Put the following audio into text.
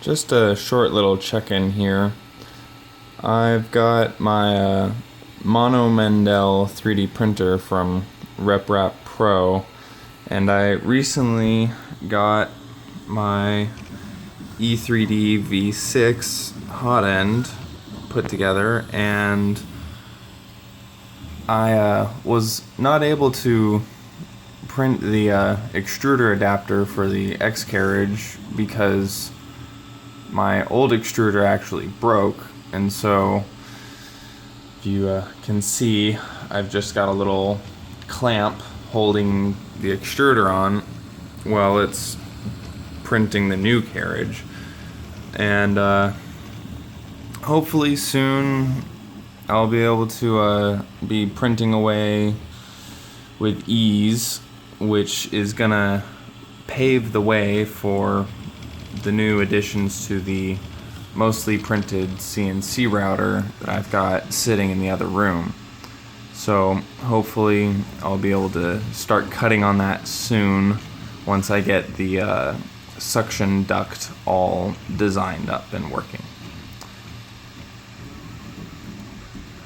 Just a short little check-in here. I've got my Mono Mendel 3D printer from RepRap Pro, and I recently got my E3D V6 Hotend put together, and I was not able to print the extruder adapter for the X carriage because my old extruder actually broke, and so if you can see, I've just got a little clamp holding the extruder on while it's printing the new carriage. And hopefully soon I'll be able to be printing away with ease, which is gonna pave the way for the new additions to the mostly printed CNC router that I've got sitting in the other room. So hopefully I'll be able to start cutting on that soon once I get the suction duct all designed up and working.